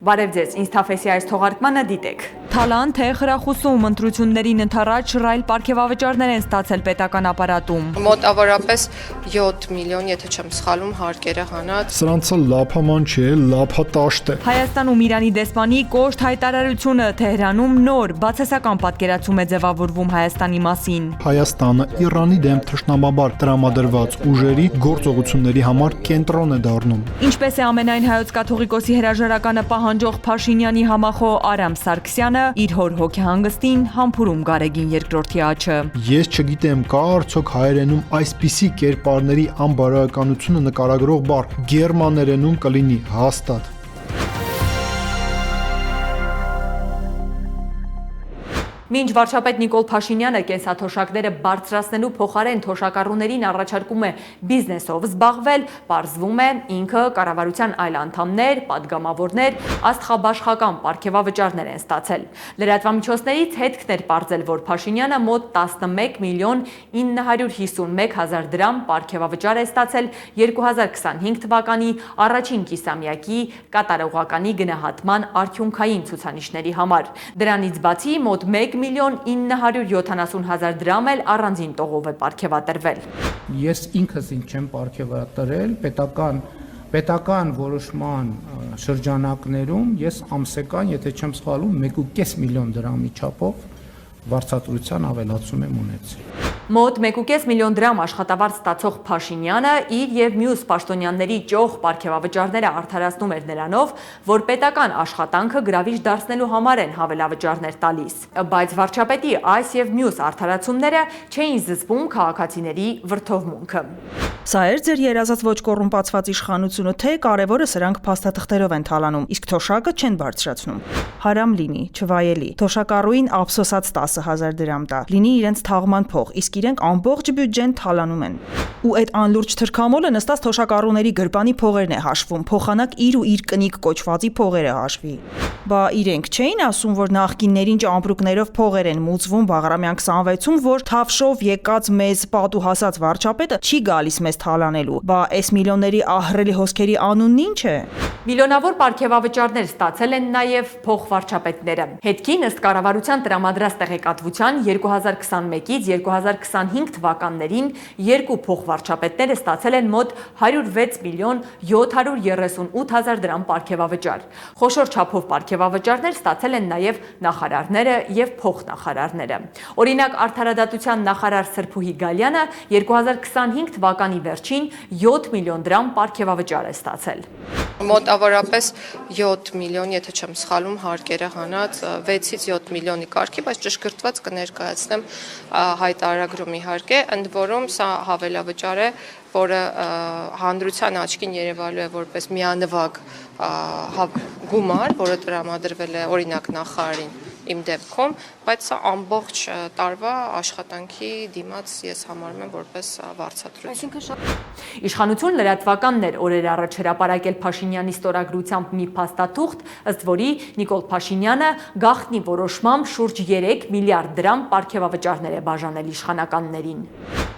Բարև ձեզ, ինձ թավեսի այս թողարկմանը դիտեք։ Թալան թե խրախուսում ընտրություններին ընդառաջ շռայլ պարգևավճարներ են ստացել պետական ապարատում։ Մոտավորապես 7 միլիոն, եթե չեմ սխալվում, հարկերը հանած։ Սրանցը լափաման չէ, լափատաշտ է։ Հայաստանում Իրանի դեսպանի կոշտ հայտարարությունը Թեհրանում նոր բացասական պատկերացում է ձևավորվում Հայաստանի մասին։ Հայաստանը Իրանի դեմ թշնամաբար տրամադրված ուժերի գործողությունների համար կենտրոն է դառնում։ Ինչպես է ամենայն հայոց կաթողիկոսի հրաժարականը պահանջող Փաշինյանի համախոհ Արամ Սարգսյանը իր հոր հոգեհանգստին համբուրում Գարեգին երկրորդի աչը։ Ես չգիտեմ, կա արդյոք հայերենում այսպիսի կերպարների անբարոյականությունը նկարագրող բառ, գերմաներենում կլինի հաստատ։ Մինչ վարչապետ Նիկոլ Փաշինյանը կենսաթոշակները բարձրացնելու փոխարեն թոշակառուներին առաջարկում է բիզնեսով զբաղվել, պարզվում է ինքը կառավարության այլ անդամներ, падգամավորներ աստղաբաշխական պարգևավճարներ են ստացել։ Լրատվամիջոցներից հետքն էր պարզել, որ Փաշինյանը մոտ 11 միլիոն 951 հազար դրամ պարգևավճար է ստացել 2025 թվականի առաջին կիսամյակի կատարողականի գնահատման արդյունքային ցուցանիշների համար։ Դրանից բացի մոտ 1 միլիոն 970 հազար դրամ էլ առանձին տողով է պարգևատրվել։ Ես ինքս ինձ չեմ պարգևատրել պետական որոշման շրջանակներում ես ամսական, եթե չեմ սխալվում, 1.5 միլիոն դրամի չափով վարձատրության ավելացում եմ ունեցել։ Մոտ 1.5 միլիոն դրամ աշխատավարձ ստացող Փաշինյանը իր եւ մյուս պաշտոնյաների ճոխ պարգևավճարները արդարացնում էր նրանով, որ պետական աշխատանքը գրավիչ դարձնելու համար են հավելավճարներ տալիս, բայց վարչապետի այս եւ մյուս արդարացումները չէին զսպում քաղաքացիների վրդովմունքը։ Սա էր ձեր երազած ոչ կոռումպացված իշխանությունը, թե կարևորը սրանք փաստաթղթերով են թալանում, իսկ թոշակը չեն բարձրացնում։ Հարամ լինի, չվայելի։ Թոշակառուին ափսոսած 10,000 դրամ տա, լինի իրենց թաղման փող, իսկ իրենք ամբողջ բյուջեն թալանում են։ Ու այդ անլուրջ թրքամոլը նստած թոշակառուների գրպանի փողերն է հաշվում, փոխանակ իր ու իր կնիկ կոչվածի փողերը հաշվի։ Բա իրենք չէին ասում, որ նախկիններին ճամպրուկներով փողեր են մուծվում Բաղրամյան 26-ում, որ թավշով եկած մեզ պատու հասած վարչապետը չի գալիս մեզ թալանելու։ Բա այս միլիոնների ահռելի հոսքերի անունն ինչ է։ Միլիոնավոր պարգևավճարներ ստացել են նաև փոխվարչապետները։ Հետքին ըստ կառավարության տրամադրած տեղեկատվության 2021-ից 2025 թվականներին երկու փոխվարչապետները ստացել են մոտ 106 միլիոն 738 հազար դրամ պարգևավճար։ Խոշոր չափով պարգևավճարներ ստացել են նաև նախարարները եւ փոխնախարարները։ Օրինակ արդարադատության նախարար Սրփուհի Գալյանը 2025 թվականի վերջին 7 միլիոն դրամ պարգևավճար է ստացել։ Մոտավորապես 7 միլիոն, եթե չեմ սխալվում, հարկերը հանած 6-ից 7 միլիոնի կարգի, բայց ճշգրտված կներկայացնեմ հայտարարագրում իհարկե, ընդ որում սա հավելավճար է, որը հանրության աչքին երևալու է որպես միանվագ գումար, որը տրամադրվել է օրինակ նախարարին իմ դեպքում, բայց սա ամբողջ տարվա աշխատանքի դիմաց ես համարում եմ որպես վարձատրություն։ Իշխանություն լրատվականն էր օրեր առաջ հրապարակել Փաշինյանի ստորագրությամբ մի փաստաթուղթ, ըստ որի Նիկոլ Փաշինյանը գաղտնի որոշմամբ շուրջ 3 միլիարդ դրամ պարգևավճարներ է բաժանել իշխանականներին։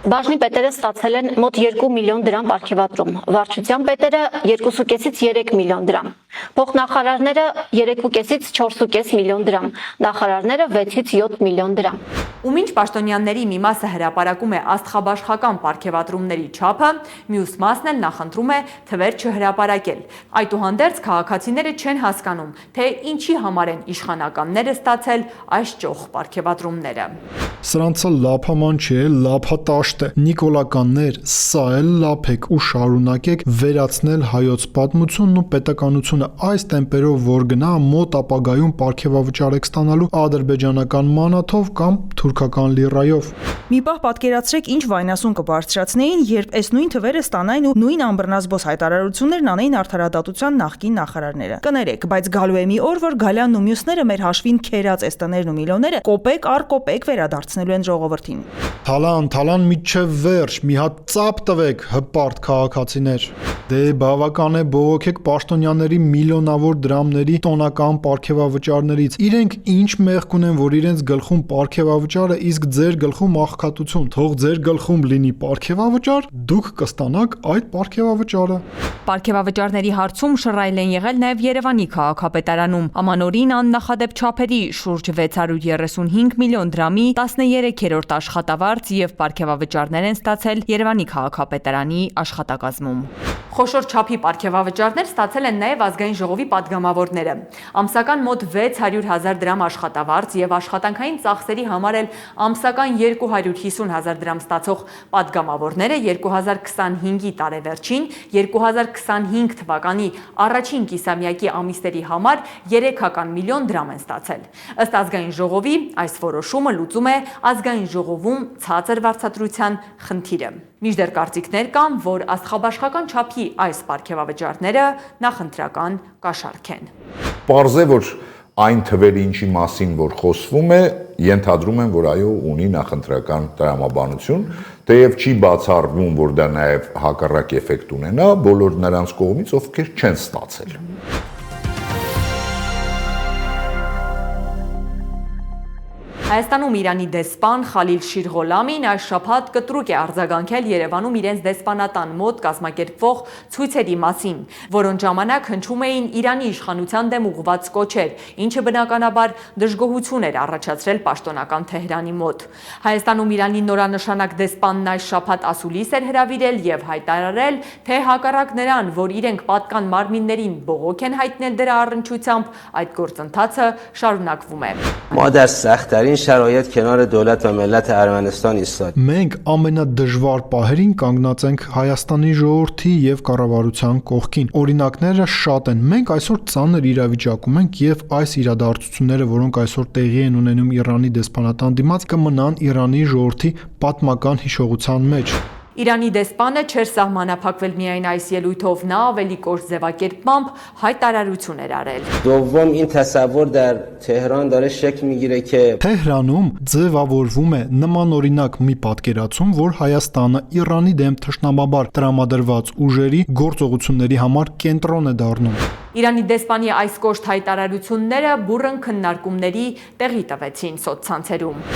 Բաժնի պետերը ստացել են մոտ 2 միլիոն դրամ պարգևատրում, վարչության պետերը 2.5-ից 3 միլիոն դրամ, փոխնախարարները 3.5-ից 4.5 միլիոն դրամ, նախարարները 6-ից 7 միլիոն դրամ։ Ու մինչ պաշտոնյաների մի մասը հրապարակում է աստղաբաշխական պարգևատրումների չափը, մյուս մասն էլ նախընտրում է թվեր չհրապարակել։ Այդուհանդերձ քաղաքացիները չեն հասկանում, թե ինչի համար են իշխանականները ստացել այս ճոխ պարգևատրումները։ Սրանցը լափաման չէ, լափատաշտ է։ Նիկոլականներ, սա էլ լափեք ու շարունակեք վերացնել հայոց պատմությունն ու պետականությունը այս տեմպերով, որ գնա մոտ ապագայում պարգևավճար եք ստանալու ադրբեջանական մանաթով կամ թուրքական լիրայով։ Մի պահ պատկերացրեք, ինչ վայնասուն կբարձրացնեին, երբ այս նույն թվերը ստանային ու նույն ամբռնազբոս հայտարարություններն անեին արդարադատության նախկին նախարարները։ Կներեք, բայց գալու է մի օր, որ Գալյանն ու մյուսները մեր հաշվին քերած այս տներն ու միլիոնները կոպեկ առ կոպեկ վերադարձնելու են ժողովրդին։ Թալան միջև վերջ, մի հատ ծափ տվեք, հպարտ քաղաքացիներ։ Դե բավական է բողոքեք պաշտոնյաների միլիոնավոր դրամների տոնական պարգևավճարներից։ Իրենք ինչ մեղք ունեն, որ իրենց գլխում պարգևավճարը, իսկ ձեր գլխում աղքատություն։ Թող ձեր գլխում լինի պարգևավճար, դուք կստանաք այդ պարգևավճարը։ Պարգևավճարների հարցում շռայլ են եղել նաև Երևանի քաղաքապետարանում։ Ամանորին աննախադեպ չափերի շուրջ 635 միլիոն դրամի 13-րդ աշխատավարձ եւ պարգևավճարներ են ստացել Երևանի քաղաքապետարանի աշխատակազմում։ Խոշոր չափի պարգևավճարներ ստացել են նաև ազգային ժողովի падգամավորները։ Ամսական մոտ 600,000 դրամ աշխատավարձ եւ աշխատանքային ծախսերի համար էլ ամսական 250,000 դրամ ստացող падգամավորները 2025-ի տարեվերջին 2025 թվականի առաջին կիսամյակի ամիսների համար 3 միլիոն դրամ են ստացել։ Ըստ ազգային ժողովի այս որոշումը լուծում է ազգային ժողովում ցածր վարձատրության խնդիրը։ Մինչդեռ կարծիքներ կան, որ աստղաբաշխական չափի այս պարգևավճարները նախընտրական կաշառք են։ Պարզ է, որ այն թվերը, ինչի մասին որ խոսվում է, ենթադրում են, որ այո, ունի նախընտրական տրամաբանություն, թեև չի բացառվում, որ դա նաև հակառակ էֆեկտ ունենա բոլոր նրանց կողմից, ովքեր չեն ստացել։ Հայաստանում Իրանի դեսպան Խալիլ Շիրղոլամին այս շաբաթ կտրուկ է արձագանքել Երևանում իրենց դեսպանատան մոտ կազմակերպվող ցույցերի մասին, որոնց ժամանակ հնչում էին Իրանի իշխանության դեմ ուղղված կոչեր, ինչը բնականաբար դժգոհություն էր առաջացրել պաշտոնական Թեհրանի մոտ։ Հայաստանում Իրանի նորանշանակ դեսպանն այս շաբաթ ասուլիս էր հրավիրել եւ հայտարարել, թե հակառակ նրան, որ իրենք պատկան մարմիններին բողոք են հայտնել դրա առնչությամբ, այդ գործընթացը շարունակվում է։ ما در سخت‌ترین شرایط کنار دولت و ملت ارمنستان ایستادیم. Մենք ամենադժվար պահերին կանգնած ենք Հայաստանի ժողովրդի եւ կառավարության կողքին։ Օրինակները շատ են։ Մենք այսօր ծանր իրավիճակում ենք եւ այս իրադարձությունները, որոնք այսօր տեղի են ունենում Իրանի դեսպանատան դիմաց, կմնան Իրանի ժողովրդի պատմական հիշողության մեջ։ Իրանի դեսպանը չէր սահմանափակվել միայն այս ելույթով, նա ավելի կոշտ ձևակերպմամբ հայտարարություն էր արել։ دوم این تصور در تهران داره شکل میگیره که Թեհրանում ձևավորվում է նմանօրինակ մի պատկերացում, որ Հայաստանը Իրանի դեմ թշնամաբար տրամադրված ուժերի գործողությունների համար կենտրոն է դառնում։ Իրանի դեսպանի այս կոշտ հայտարարությունները բուռն քննարկումների տեղի տվեցին սոցցանցերում։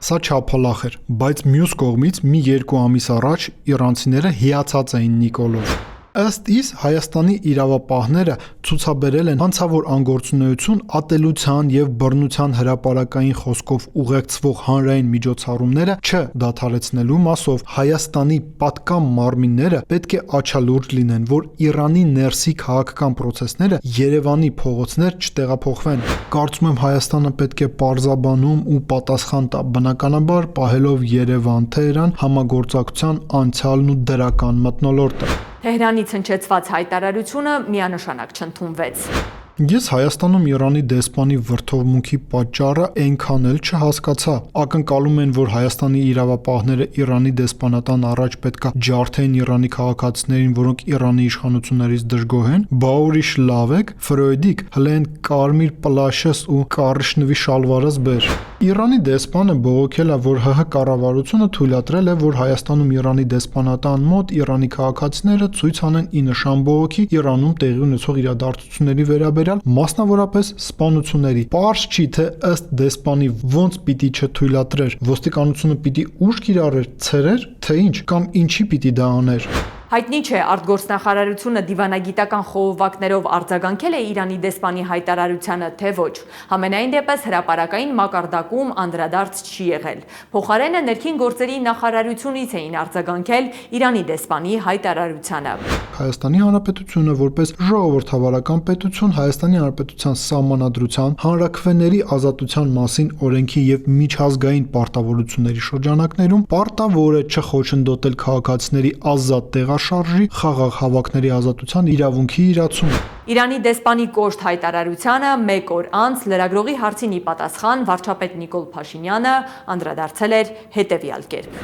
Սա չափալախ էր, բայց մյուս կողմից մի 2 ամիս առաջ իրանցիները հիացած էին Նիկոլով։ Ըստ իս Հայաստանի իրավապահները ցուցաբերել են հանցավոր անգործունեություն, ատելության եւ բռնության հրապարակային խոսքով ուղեկցվող հանրային միջոցառումները չդադարեցնելու մասով Հայաստանի պատկան մարմինները պետք է աչալուրջ լինեն, որ Իրանի ներսի քաղաքական process-ները Երևանի փողոցներ չտեղափոխվեն։ Կարծում եմ Հայաստանը պետք է պարզաբանում ու պատասխան տա, բնականաբար պահելով Երևան-Թեհրան համագործակցության անցյալն ու դրական մթնոլորտը։ Թեհրանից հնչեցված հայտարարությունը միանշանակ չընդունվեց։ Ես Հայաստանում Իրանի դեսպանի վրդովմունքի պատճառը այնքան էլ չհասկացա։ Ակնկալում են, որ Հայաստանի իրավապահները Իրանի դեսպանատան առաջ պետքա ջարդեն Իրանի քաղաքացիներին, որոնք Իրանի իշխանություններից դժգոհ են, բա ուրիշ լավ եք, ֆրոյդիկ, հլեն կարմիր պլաշես ու կարշնվի շալվարս բեր։ Իրանի դեսպանը բողոքել է, որ ՀՀ կառավարությունը թույլատրել է, որ Հայաստանում Իրանի դեսպանատան մոտ Իրանի քաղաքացիները ցույց անեն ի նշան բողոքի Իրանում տեղի ունեցող իրադարձությունների վերաբերյալ, մասնավորապես սպանությունների։ Պարզ չի, թե ըստ դեսպանի ոնց պիտի չթույլատրեր, ոստիկանությունը պիտի ուժ կիրառեր, ցերեր, թե ինչ, կամ ինչի պիտի դա աներ։ Հայտնի չէ, արտգործնախարարությունը դիվանագիտական խողովակներով արձագանքել է Իրանի դեսպանի հայտարարությանը, թե ոչ։ Համենայն դեպս հրապարակային մակարդակում անդրադարձ չի եղել։ Փոխարենը ներքին գործերի նախարարությունից էին արձագանքել Իրանի դեսպանի հայտարարությանը։ Հայաստանի Հանրապետությունը որպես ժողովրդավարական պետություն Հայաստանի Հանրապետության սահմանադրության, հանրաքվեների ազատության մասին օրենքի եւ միջազգային պարտավորությունների շրջանակներում պարտավոր է չխոչընդոտել քաղաքացիների ազատ տեղաշարժի, խաղաղ հավաքների ազատության իրավունքի իրացումը։ Իրանի դեսպանի կոշտ հայտարարությանը մեկ օր անց լրագրողի հարցին ի պատասխան վարչապետ Նիկոլ Փաշինյանը անդրադարձել էր հետևյալ կերպ։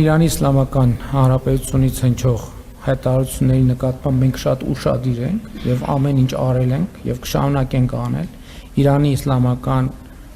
Իրանի Իսլամական Հանրապետությունից հնչող հայտարարությունների նկատմամբ մենք շատ ուշադիր ենք եւ ամեն ինչ արել ենք եւ կշարունակենք անել Իրանի Իսլամական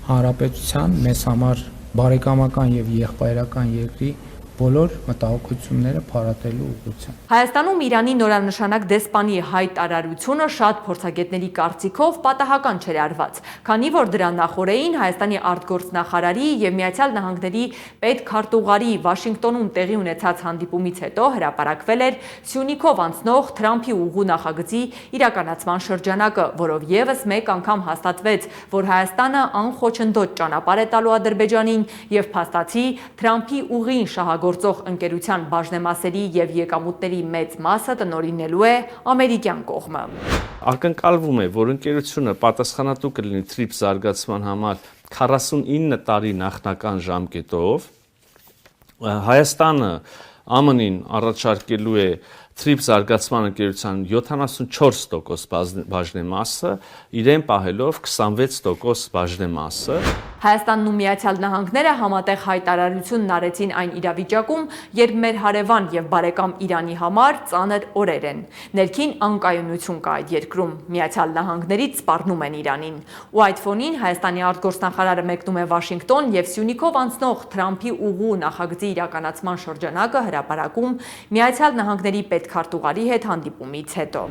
Հանրապետության մեզ համար բարեկամական եւ եղբայրական երկրի բոլոր մտահոգությունները փարատելու ուղղությամբ։ Հայաստանում Իրանի նորանշանակ դեսպանի հայտարարությունը շատ փորձագետների կարծիքով պատահական չէր արված, քանի որ դրա նախորդին Հայաստանի արտգործնախարարի եւ Միացյալ Նահանգների պետքարտուղարի Վաշինգտոնում տեղի ունեցած հանդիպումից հետո հրապարակվել էր Սյունիքով անցնող Թրամփի ուղու նախագծի իրականացման շրջանակը, որով եւս մեկ անգամ հաստատվեց, որ Հայաստանը անխոչնդոտ ճանապարհ է տալու Ադրբեջանին եւ փաստացի Թրամփի ուղին շահագործող ընկերության բաժնեմասերի եւ եկամուտների մեծ մասը տնօրինելու է ամերիկյան կողմը։ Ակնկալվում է, որ ընկերությունը պատասխանատու կլինի TRIPS զարգացման համար 49 տարի նախնական ժամկետով։ Հայաստանը ԱՄՆ-ին առաջարկելու է TRIPS զարգացման ընկերության 74% բաժնեմասը, իրեն պահելով 26% բաժնեմասը։ Հայաստանն ու Միացյալ Նահանգները համատեղ հայտարարությունն արեցին այն իրավիճակում, երբ մեր հարևան եւ բարեկամ Իրանի համար ծանր օրեր են։ Ներքին անկայունություն կա այդ երկրում, Միացյալ Նահանգներից սպառնում են Իրանին։ Ու այդ ֆոնին Հայաստանի արտգործնախարարը մեկնում է Վաշինգտոն եւ Սյունիքով անցնող Թրամփի ուղու նախագծի իրականացման շրջանակը հրապարակում Միացյալ Նահանգների պետքարտուղարի հետ հանդիպումից հետո։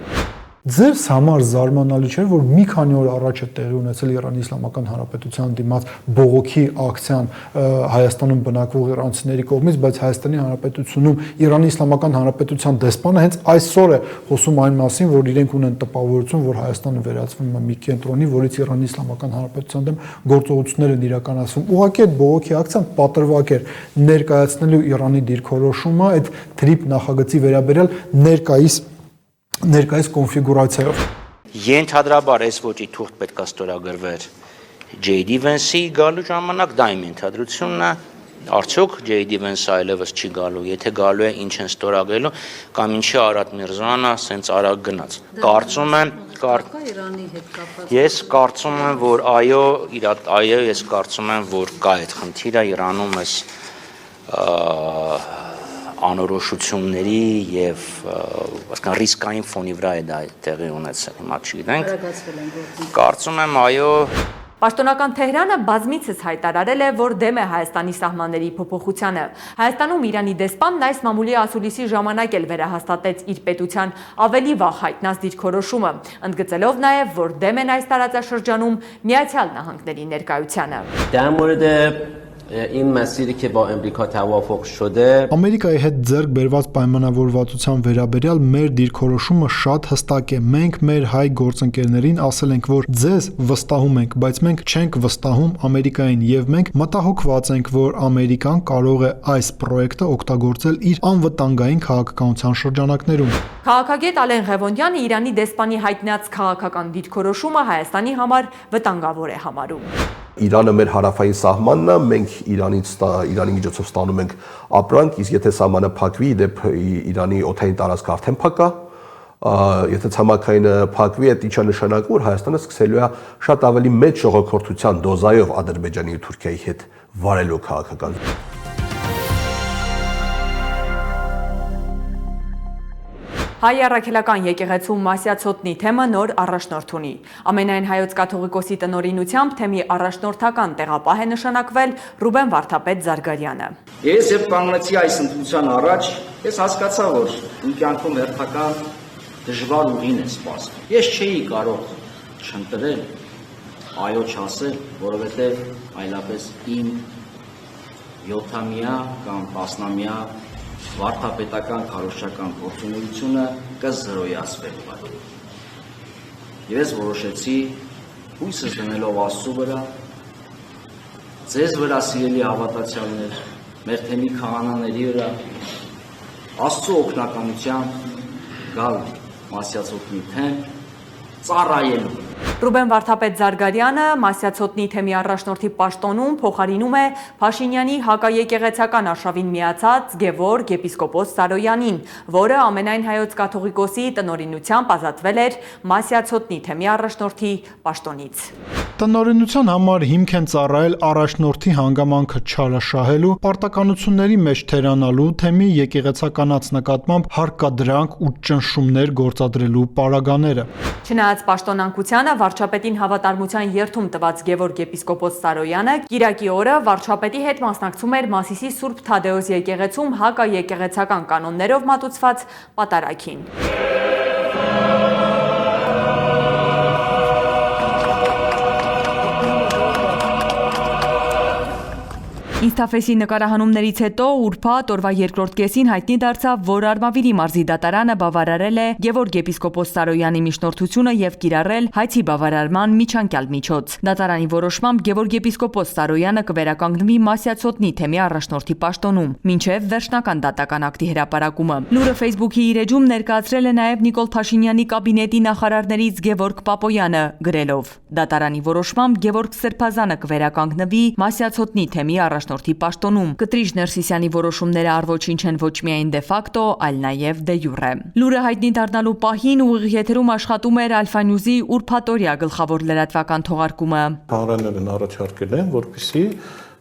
Ձեզ համար զարմանալի չէ, որ մի քանի օր առաջ է տեղի ունեցել Իրանի Իսլամական Հանրապետության դիմաց բողոքի ակցիան Հայաստանում բնակվող իրանցիների կողմից, բայց Հայաստանի Հանրապետությունում Իրանի Իսլամական Հանրապետության դեսպանը հենց այսօր է խոսում այն մասին, որ իրենք ունեն տպավորություն, որ Հայաստանը վերածվում է մի կենտրոնի, որից Իրանի Իսլամական Հանրապետության դեմ գործողություններ են իրականացվում։ Ուղղակի այդ բողոքի ակցիան պատրվակ էր ներկայացնելու Իրանի դիրքորոշումը այդ TRIPS նախագծի վերաբերյալ ներկայիս կոնֆիգուրացիայով։ Ենթադրաբար այս ոճի թուղթ պետք է ստորագրվեր J.D. Vance-ի գալու ժամանակ, դա իմ ենթադրությունն է, արդյոք J.D. Vance-ը այլևս չի գալու, եթե գալու է ինչ են ստորագրելու, կամ ինչի Արադ Միրզոյանը սենց արագ գնաց։ Ես կարծում եմ, որ այո, ես կարծում եմ, որ կա այդ խնդիրը Իրանում այս անորոշությունների եւ ռիսկային ֆոնի վրա է դա տեղի ունեցել, հիմա չգիտենք։ Կարծում եմ, այո։ Պաշտոնական Թեհրանը բազմիցս հայտարարել է, որ դեմ է Հայաստանի սահմանների փոփոխությանը։ Հայաստանում Իրանի դեսպանն այս մամուլի ասուլիսի ժամանակ էլ վերահաստատեց իր պետության ավելի վաղ հայտնած դիրքորոշումը, ընդգծելով նաև, որ դեմ են այս տարածաշրջանում Միացյալ Նահանգների ներկայությանը։ در مورد این مسیری که با امریکا توافق شده Ամերիկայի հետ ձեռք բերված պայմանավորվածության վերաբերյալ մեր դիրքորոշումը շատ հստակ է։ Մենք մեր հայ գործընկերներին ասել ենք, որ ձեզ վստահում ենք, բայց մենք չենք վստահում Ամերիկային եւ մենք մտահոգված ենք, որ Ամերիկան կարող է այս պրոյեկտը օգտագործել իր անվտանգային քաղաքականության շրջանակներում։ Քաղաքագետ Ալեն Ղևոնդյանը Իրանի դեսպանի հայտնած քաղաքական դիրքորոշումը Հայաստանի համար վտանգավոր է համարում։ Իրանը մեր հարավային սահմանն է, մենք Իրանի միջոցով ստանում ենք ապրանք, իսկ եթե սահմանը փակվի, դեպ Իրանի օդային տարածքը արդեն փակա, եթե ցամաքայինը փակվի, այդ ինչա նշանակում, որ Հայաստանը սկսելու է շատ ավելի մեծ ժողովրդության դոզայով Ադրբեջանի ու Թուրքիայի հետ վարելու քաղաքական։ Հայ առաքելական եկեղեցու Մասյացոտնի թեմը նոր առաջնորդ ունի։ Ամենայն հայոց կաթողիկոսի տնօրինությամբ թեմի առաջնորդական տեղապահ է նշանակվել Ռուբեն Վարդապետ Զարգարյանը։ Ես երբ կանգնեցի այս ընդդիմության առաջ, ես հասկացա, որ իմ կյանքում հերթական դժվար ուղին է սպասվում։ Ես չէի կարող չընտրել, այո չասել, որովհետև այլապես իմ 7-ամյա կամ 10-ամյա վարդապետական քարոզչական գործունեությունը կզրոյացվեր։ Ես որոշեցի հույսս դնելով Աստծո վրա, ձեզ վրա սիրելի հավատացյալներ, մեր թեմի քահանաների վրա, Աստծո օգնականությամբ գալ Մասյացոտնի թեմ ծառայելու։ Ռուբեն Վարդապետ Զարգարյանը Մասյացոտնի թեմի առաջնորդի պաշտոնում փոխարինում է Փաշինյանի հակաեկեղեցական արշավին միացած Գևորգ եպիսկոպոս Սարոյանին, որը ամենայն հայոց կաթողիկոսի տնօրինությամբ ազատվել էր Մասյացոտնի թեմի առաջնորդի պաշտոնից։ Տնօրինության համար հիմք են ծառայել առաջնորդի հանգամանքը չարաշահելու, պարտականությունների մեջ թերանալու, թեմի եկեղեցականաց նկատմամբ հարկադրանք ու ճնշումներ գործադրելու պարագաները։ Չնայած պաշտոնանկությանը Սարգսյանը վարչապետին հավատարմության երթում տված Գևորգ եպիսկոպոս Սարոյանը կիրակի օրը վարչապետի հետ մասնակցում էր Մասիսի Սուրբ Թադեոս եկեղեցում հակաեկեղեցական կանոններով մատուցված պատարագին։ Ինստաֆեսի նկարահանումներից հետո ուրբաթ օրվա երկրորդ կեսին հայտնի դարձավ, որ Արմավիրի մարզի դատարանը բավարարել է Գևորգ եպիսկոպոս Սարոյանի միջնորդությունը եւ կիրառել հայցի բավարարման միջանկյալ միջոց։ Դատարանի որոշմամբ Գևորգ եպիսկոպոս Սարոյանը կվերականգնվի Մասյացոտնի թեմի առաջնորդի պաշտոնում, մինչև վերջնական դատական ակտի հրապարակումը։ Լուրը Facebook-ի իր էջում ներկայացրել է նաեւ Նիկոլ Փաշինյանի կաբինետի նախարարներից Գևորգ Պապոյանը, գրելով. Դատարանի որոշմամբ Գևորգ Սրբազանը կվերականգնվի Մասյացոտնի թեմի առաջնորդի պաշտոնում։ Կտրիժ Ներսիսյանի որոշումները առ-ոչինչ են ոչ միայն դե ֆակտո, այլ նաև դե յուրե։ Լուրը հայտնի դառնալու պահին ուղիղ եթերում աշխատում էր Ալֆա Նյուզի ուրբաթօրյա գլխավոր լրատվական թողարկումը։ Հանրայիններն առաջարկել են, որպեսզի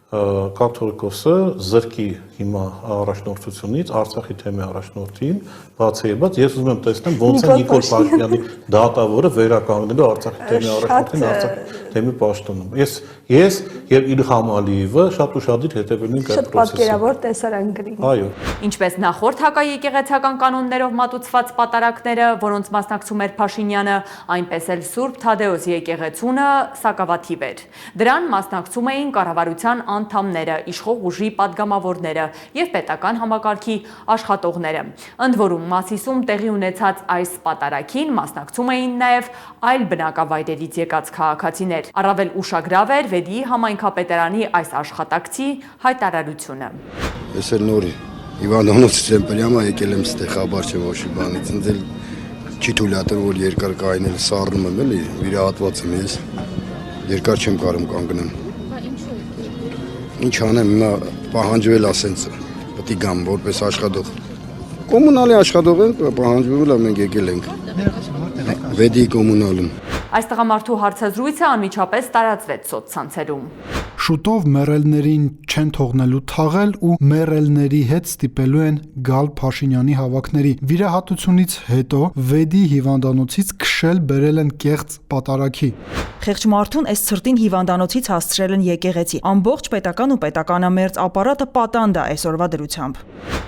կաթողիկոսը զրկի հիմա առաջնորդությունից Արցախի թեմի առաջնորդին, բացեիբաց ես ուզում եմ տեսնեմ ոնց է Նիկոլ Փաշինյանի դատավորը վերականգնելու Արցախի թեմի առաջնորդին Արցախի թեմի պաշտոնում։ Ես եւ Իլհամ Ալիևը շատ ուշադիր հետևելու ենք այդ process-ին։ Շատ պատկերավոր տեսարան գրի։ Այո։ Ինչպես նախորդ հակաեկեղեցական կանոններով մատուցված պատարակները, որոնց մասնակցում էր Փաշինյանը, այնպես էլ Սուրբ Թադեոս եկեղեցունը սակավաթիվ էր։ Դրան մասնակցում էին կառավարության անդամները, իշխող ուժի падգամավորները եւ պետական համակարգի աշխատողները։ Ընդ որում Մասիսում տեղի ունեցած այս պատարակին մասնակցում էին նաեւ այլ բնակավայրերից եկած քաղաքացիներ։ Առավել ուշագրավ էր Վեդի համայնքապետարանի այս աշխատակցի հայտարարությունը։ Ես էլ նոր Հիվանդանոցից եմ պրյամա եկել եմ ստեղ խաբար չեմ ոչի բանից, ինձ էլ չի թույլատրվում որ երկար կայնել սառնում եմ էլի, վիրահատված եմ ես, երկար չեմ կարող կանգնեմ։ Ինչ անեմ, հիմա պահանջվել ասենց, պետք է գամ որպես աշխատող։ Կոմունալի աշխատող ենք, պահանջվել է մենք եկել ենք։ Վեդի կոմունալում։ Այս տղամարդու հարցազրույցը անմիջապես տարածվեց սոցցանցերում։ Շուտով մեռելներին չեն թողնելու թաղել ու մեռելների հետ ստիպելու են գալ Փաշինյանի հավաքների։ Վիրահատությունից հետո Վեդի հիվանդանոցից քշել բերել են կեղծ պատարակի։ Խեղճ մարդուն այս ցրտին հիվանդանոցից հասցրել են եկեղեցի։ Ամբողջ պետական ու պետականամերձ ապարատը պատանդ է այսօրվա դրությամբ։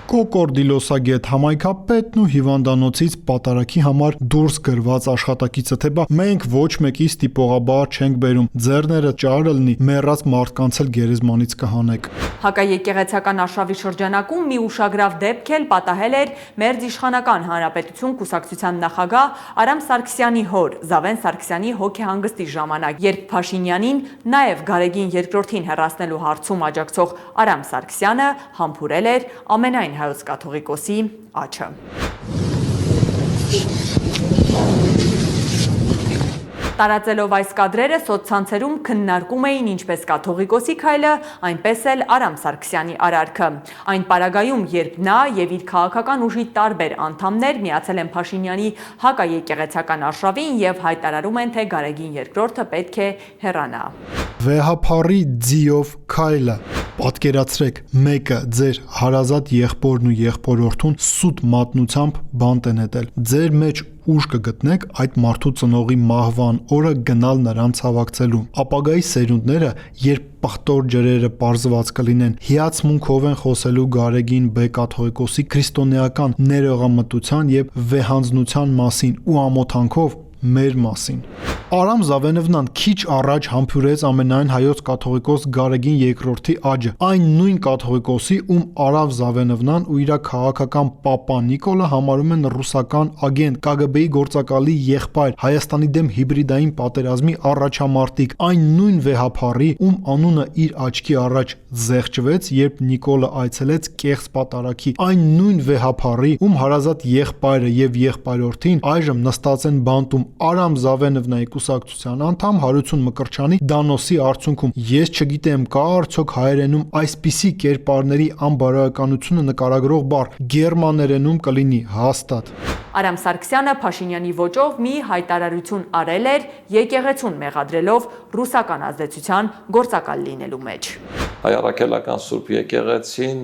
Կոկորդիլոսագետ համայնքապետն ու հիվանդանոցից պատարակի համար դուրս գրված աշխատակիցը թե բա մենք ոչ մեկի ստիպողաբար չենք բերում, ձեռները ճարը լինի, մեռած մարդկանց էլ գերեզմանից կհանեք։ Հակաեկեղեցական արշավի շրջանակում մի ուշագրավ դեպք էլ պատահել էր Մերձիշխանական Հանրապետություն կուսակցության նախագահ Արամ Սարգսյանի հոր Զավեն Սարգսյանի հոգեհանգստի ժամանակ, երբ Փաշինյանին նաև Գարեգին երկրորդին հեռացնելու հարցում աջակցող Արամ Սարգսյանը համբուրել էր ամենայն հայոց կաթողիկոսի աջը։ Տարածելով այս կադրերը սոցցանցերում քննարկում էին ինչպես կաթողիկոսի քայլը, այնպես էլ Արամ Սարգսյանի արարքը։ Այն պարագայում, երբ նա եւ իր քաղաքական ուժի տարբեր անդամներ միացել են Փաշինյանի հակաեկեղեցական արշավին եւ հայտարարում են, թե Գարեգին երկրորդը պետք է հեռանա։ Վեհափառի ձիով քայլը։ Պատկերացրեք, մեկը ձեր հարազատ եղբորն ու եղբորորդուն սուտ մատնությամբ բանտ են հետել։ Ձեր մեջ ուժ կգտնեք այդ մարդու ծնողի մահվան օրը գնալ նրանց հավաքցելու։ Ապագայի սերունդները, երբ պղտոր ջրերը պարզված կլինեն, հիացմունքով են խոսելու Գարեգին Բ կաթողիկոսի քրիստոնեական ներողամտության եւ վեհանձնության մասին ու ամոթանքով մեր մասին։ Արամ Զավենովնան քիչ առաջ համբուրեց ամենայն հայոց կաթողիկոս Գարեգին երկրորդի աջը, այն նույն կաթողիկոսի, ում Արամ Զավենովնան ու իր քաղաքական պապա Նիկոլը համարում են ռուսական ագենտ, KGB-ի գործակալի եղբայր, Հայաստանի դեմ հիբրիդային պատերազմի առաջամարտիկ, այն նույն վեհափառի, ում անունը իր աչքի առաջ զեղչվեց, երբ Նիկոլը այցելեց կեղծ պատարակի, այն նույն վեհափառի, ում հարազատ եղբայրը եւ եղբայրորդին այժմ նստած են բանտում Արամ Զավենովնայի կուսակցության անդամ Հարություն Մկրտչյանի դանոսի արդյունքում։ Ես չգիտեմ, կա արդյոք հայերենում այսպիսի կերպարների անբարոյականությունը նկարագրող բառ, գերմաներենում կլինի հաստատ։ Արամ Սարգսյանը Փաշինյանի ոճով մի հայտարարություն արել էր եկեղեցուն մեղադրելով ռուսական ազդեցության գործակալ լինելու մեջ։ Հայ առաքելական Սուրբ եկեղեցին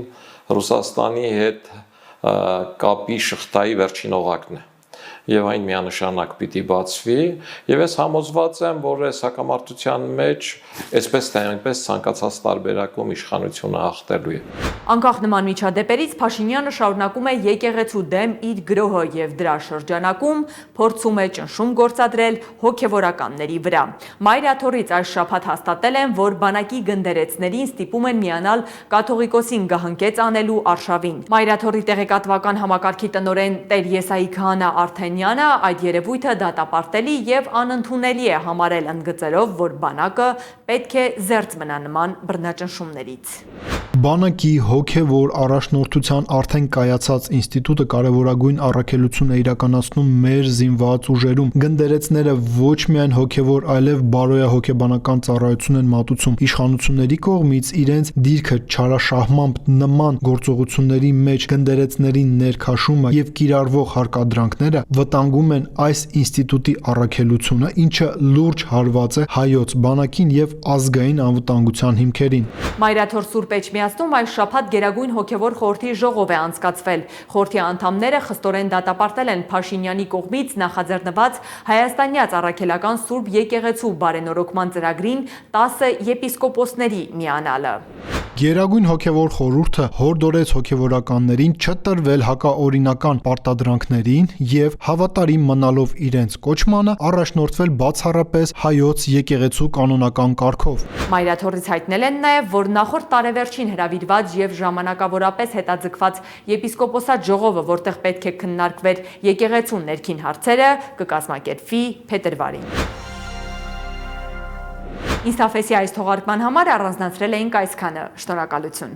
Ռուսաստանի հետ կապի շղթայի վերջին օղակն է։ եւ այն միանշանակ պիտի բացվի, եւ ես համոզված եմ, որ այս հակամարտության մեջ այսպես թե այնպես ցանկացած տարբերակում իշխանությունը հաղթելու է։ Անկախ նման միջադեպերից Փաշինյանը շարունակում է եկեղեցու դեմ իր գրոհը եւ դրա շրջանակում փորձում է ճնշում գործադրել հոգեվորականների վրա։ Մայրաթորից այս շաբաթ հաստատել են, որ բանակի գնդերեցներին ստիպում են միանալ կաթողիկոսին գահընկեց անելու արշավին։ Մայրաթորի տեղեկատվական համակարգի տնօրեն Տեր Եսայի Քահանա Արթենյանը այդ երևույթը դատապարտելի եւ անընդունելի է համարել ընդգծելով, որ բանակը պետք է զերծ մնա նման բռնաճնշումներից։ Բանակի հոգևոր առաջնորդության արդեն կայացած ինստիտուտը կարևորագույն առաքելություն է իրականացնում մեր զինված ուժերում։ Գնդերեցները ոչ միայն հոգևոր, այլև բարոյահոգեբանական ծառայություն են մատուցում։ Իշխանությունների կողմից իրենց դիրքը չարաշահմամբ նման գործողությունների մեջ գնդերեցների ներքաշումը եւ կիրառվող հարկադրանքները վտանգում են այս ինստիտուտի առաքելությունը, ինչը լուրջ հարված է հայոց բանակին եւ ազգային անվտանգության հիմքերին։ Մայրաթոր Սուրբ Էջմիածնում այս շաբաթ Գերագույն հոգևոր խորհրդի ժողով է անցկացվել։ Խորհրդի անդամները խստորեն դատապարտել են Փաշինյանի կողմից նախաձեռնված հայաստանյաց առաքելական Սուրբ Եկեղեցու բարենորոգման ծրագրին 10 եպիսկոպոսների միանալը։ Գերագույն հոգևոր խորհուրդը հորդորեց հոգևորականներին չտրվել հակաօրինական պարտադրանքներին եւ հավատարիմ մնալով իրենց կոչմանը առաջնորդվել բացառապես հայոց եկեղեցու կանոնական կարգով։ Մայրաթորից հայտնել են նաեւ, որ նախորդ տարեվերջին հրավիրված եւ ժամանակավորապես հետաձգված եպիսկոպոսատ ժողովը, որտեղ պետք է քննարկվեր եկեղեցու ներքին հարցերը, կկազմակերպվի փետրվարին։ Ինստաֆեսի այս թողարկման համար առանձնացրել էինք այսքանը։ Շնորհակալություն։